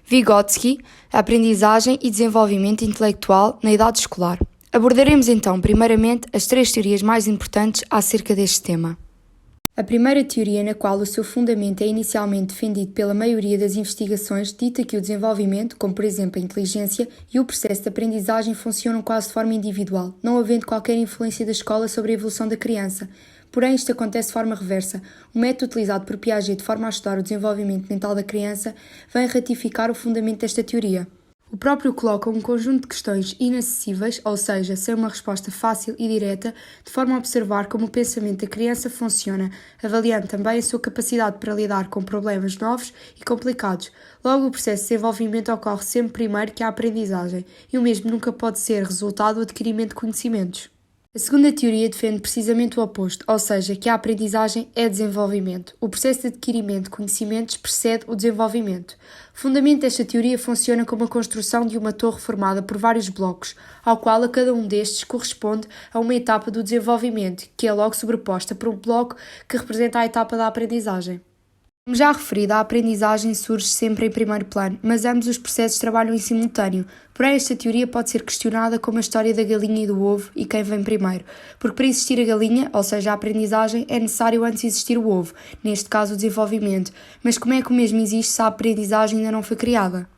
Vygotsky, aprendizagem e desenvolvimento intelectual na idade escolar. Abordaremos então, primeiramente, as 3 teorias mais importantes acerca deste tema. A primeira teoria, na qual o seu fundamento é inicialmente defendido pela maioria das investigações, dita que o desenvolvimento, como por exemplo a inteligência e o processo de aprendizagem, funcionam quase de forma individual, não havendo qualquer influência da escola sobre a evolução da criança. Porém, isto acontece de forma reversa. O método utilizado por Piaget de forma a estudar o desenvolvimento mental da criança vem ratificar o fundamento desta teoria. O próprio coloca um conjunto de questões inacessíveis, ou seja, sem uma resposta fácil e direta, de forma a observar como o pensamento da criança funciona, avaliando também a sua capacidade para lidar com problemas novos e complicados. Logo, o processo de desenvolvimento ocorre sempre primeiro que a aprendizagem, e o mesmo nunca pode ser resultado do adquirimento de conhecimentos. A segunda teoria defende precisamente o oposto, ou seja, que a aprendizagem é desenvolvimento. O processo de adquirimento de conhecimentos precede o desenvolvimento. O fundamento desta teoria funciona como a construção de uma torre formada por vários blocos, ao qual a cada um destes corresponde a uma etapa do desenvolvimento, que é logo sobreposta por um bloco que representa a etapa da aprendizagem. Como já referido, a aprendizagem surge sempre em primeiro plano, mas ambos os processos trabalham em simultâneo. Porém, esta teoria pode ser questionada como a história da galinha e do ovo e quem vem primeiro, porque para existir a galinha, ou seja, a aprendizagem, é necessário antes existir o ovo, neste caso o desenvolvimento. Mas como é que o mesmo existe se a aprendizagem ainda não foi criada?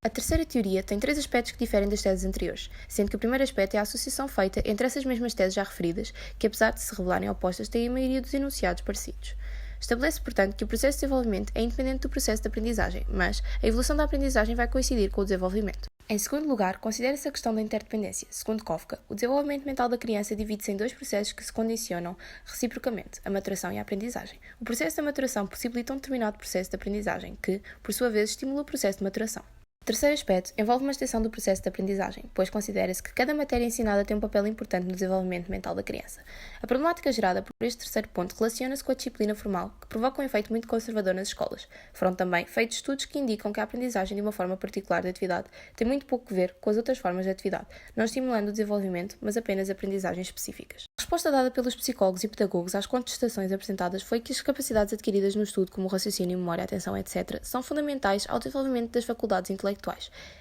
A terceira teoria tem 3 aspectos que diferem das teses anteriores, sendo que o primeiro aspecto é a associação feita entre essas mesmas teses já referidas, que apesar de se revelarem opostas, têm a maioria dos enunciados parecidos. Estabelece, portanto, que o processo de desenvolvimento é independente do processo de aprendizagem, mas a evolução da aprendizagem vai coincidir com o desenvolvimento. Em segundo lugar, considera-se a questão da interdependência. Segundo Kafka, o desenvolvimento mental da criança divide-se em 2 processos que se condicionam reciprocamente, a maturação e a aprendizagem. O processo da maturação possibilita um determinado processo de aprendizagem, que, por sua vez, estimula o processo de maturação. O terceiro aspecto envolve uma extensão do processo de aprendizagem, pois considera-se que cada matéria ensinada tem um papel importante no desenvolvimento mental da criança. A problemática gerada por este terceiro ponto relaciona-se com a disciplina formal, que provoca um efeito muito conservador nas escolas. Foram também feitos estudos que indicam que a aprendizagem de uma forma particular de atividade tem muito pouco a ver com as outras formas de atividade, não estimulando o desenvolvimento, mas apenas aprendizagens específicas. A resposta dada pelos psicólogos e pedagogos às contestações apresentadas foi que as capacidades adquiridas no estudo, como o raciocínio, memória, atenção, etc., são fundamentais ao desenvolvimento das faculdades intelectuais.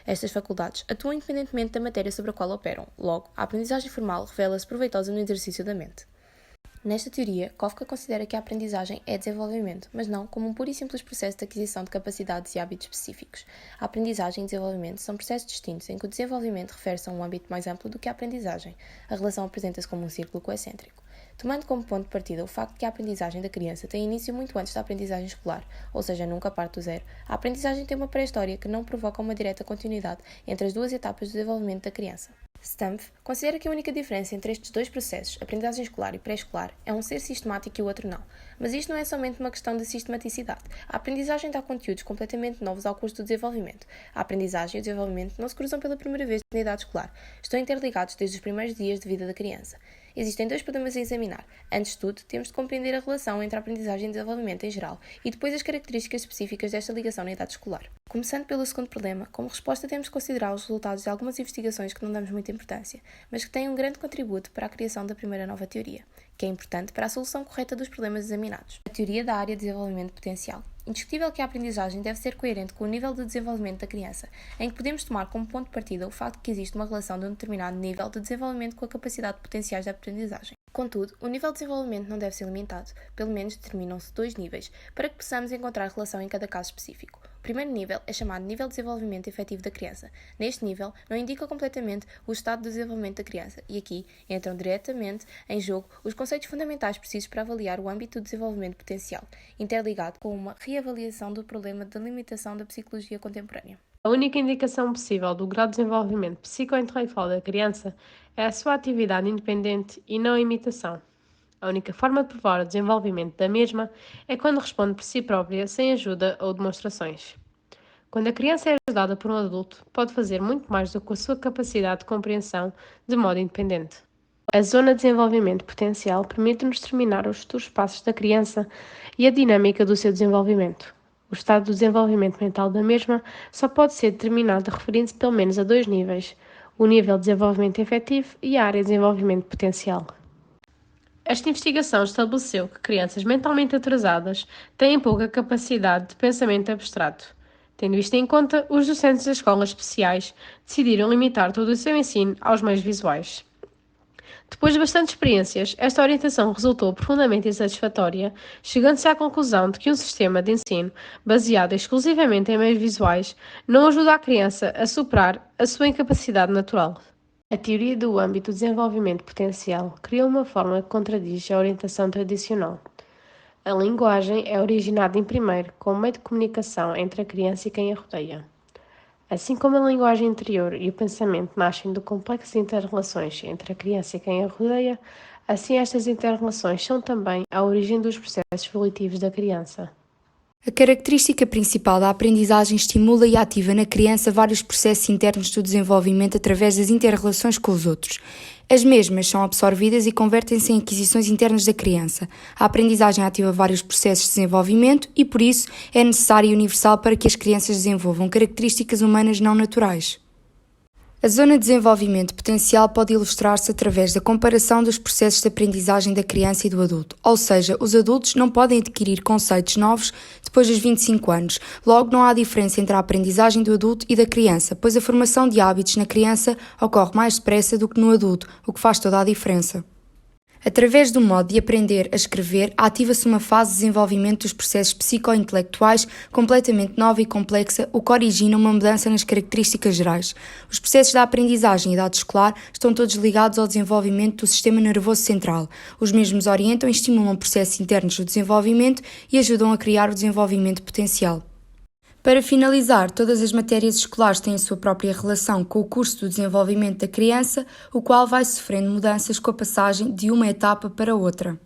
Estas faculdades atuam independentemente da matéria sobre a qual operam. Logo, a aprendizagem formal revela-se proveitosa no exercício da mente. Nesta teoria, Kafka considera que a aprendizagem é desenvolvimento, mas não como um puro e simples processo de aquisição de capacidades e hábitos específicos. A aprendizagem e desenvolvimento são processos distintos em que o desenvolvimento refere-se a um âmbito mais amplo do que a aprendizagem. A relação apresenta-se como um círculo coexcêntrico. Tomando como ponto de partida o facto de que a aprendizagem da criança tem início muito antes da aprendizagem escolar, ou seja, nunca parte do zero, a aprendizagem tem uma pré-história que não provoca uma direta continuidade entre as 2 etapas do desenvolvimento da criança. Stumpf considera que a única diferença entre estes 2 processos, aprendizagem escolar e pré-escolar, é um ser sistemático e o outro não. Mas isto não é somente uma questão de sistematicidade. A aprendizagem dá conteúdos completamente novos ao curso do desenvolvimento. A aprendizagem e o desenvolvimento não se cruzam pela primeira vez na idade escolar. Estão interligados desde os primeiros dias de vida da criança. Existem 2 problemas a examinar. Antes de tudo, temos de compreender a relação entre a aprendizagem e desenvolvimento em geral e depois as características específicas desta ligação na idade escolar. Começando pelo segundo problema, como resposta temos de considerar os resultados de algumas investigações que não damos muita importância, mas que têm um grande contributo para a criação da primeira nova teoria, que é importante para a solução correta dos problemas examinados. A teoria da área de desenvolvimento potencial. Indiscutível que a aprendizagem deve ser coerente com o nível de desenvolvimento da criança, em que podemos tomar como ponto de partida o facto de que existe uma relação de um determinado nível de desenvolvimento com a capacidade potenciais da aprendizagem. Contudo, o nível de desenvolvimento não deve ser limitado, pelo menos determinam-se 2 níveis, para que possamos encontrar relação em cada caso específico. O primeiro nível é chamado nível de desenvolvimento efetivo da criança. Neste nível, não indica completamente o estado de desenvolvimento da criança, e aqui entram diretamente em jogo os conceitos fundamentais precisos para avaliar o âmbito do desenvolvimento potencial, interligado com uma reavaliação do problema da limitação da psicologia contemporânea. A única indicação possível do grau de desenvolvimento psicointelectual da criança é a sua atividade independente e não a imitação. A única forma de provar o desenvolvimento da mesma é quando responde por si própria, sem ajuda ou demonstrações. Quando a criança é ajudada por um adulto, pode fazer muito mais do que a sua capacidade de compreensão de modo independente. A zona de desenvolvimento potencial permite-nos determinar os futuros passos da criança e a dinâmica do seu desenvolvimento. O estado do desenvolvimento mental da mesma só pode ser determinado referindo-se pelo menos a 2 níveis, o nível de desenvolvimento efetivo e a área de desenvolvimento potencial. Esta investigação estabeleceu que crianças mentalmente atrasadas têm pouca capacidade de pensamento abstrato. Tendo isto em conta, os docentes das escolas especiais decidiram limitar todo o seu ensino aos meios visuais. Depois de bastantes experiências, esta orientação resultou profundamente insatisfatória, chegando-se à conclusão de que um sistema de ensino baseado exclusivamente em meios visuais não ajuda a criança a superar a sua incapacidade natural. A teoria do âmbito do desenvolvimento potencial criou uma forma que contradiz a orientação tradicional. A linguagem é originada em primeiro como meio de comunicação entre a criança e quem a rodeia. Assim como a linguagem interior e o pensamento nascem do complexo de inter-relações entre a criança e quem a rodeia, assim estas inter-relações são também a origem dos processos volitivos da criança. A característica principal da aprendizagem estimula e ativa na criança vários processos internos do desenvolvimento através das inter-relações com os outros. As mesmas são absorvidas e convertem-se em aquisições internas da criança. A aprendizagem ativa vários processos de desenvolvimento e, por isso, é necessária e universal para que as crianças desenvolvam características humanas não naturais. A zona de desenvolvimento potencial pode ilustrar-se através da comparação dos processos de aprendizagem da criança e do adulto, ou seja, os adultos não podem adquirir conceitos novos depois dos 25 anos, logo não há diferença entre a aprendizagem do adulto e da criança, pois a formação de hábitos na criança ocorre mais depressa do que no adulto, o que faz toda a diferença. Através do modo de aprender a escrever, ativa-se uma fase de desenvolvimento dos processos psico-intelectuais completamente nova e complexa, o que origina uma mudança nas características gerais. Os processos da aprendizagem em idade escolar estão todos ligados ao desenvolvimento do sistema nervoso central. Os mesmos orientam e estimulam processos internos do desenvolvimento e ajudam a criar o desenvolvimento potencial. Para finalizar, todas as matérias escolares têm a sua própria relação com o curso do desenvolvimento da criança, o qual vai sofrendo mudanças com a passagem de uma etapa para outra.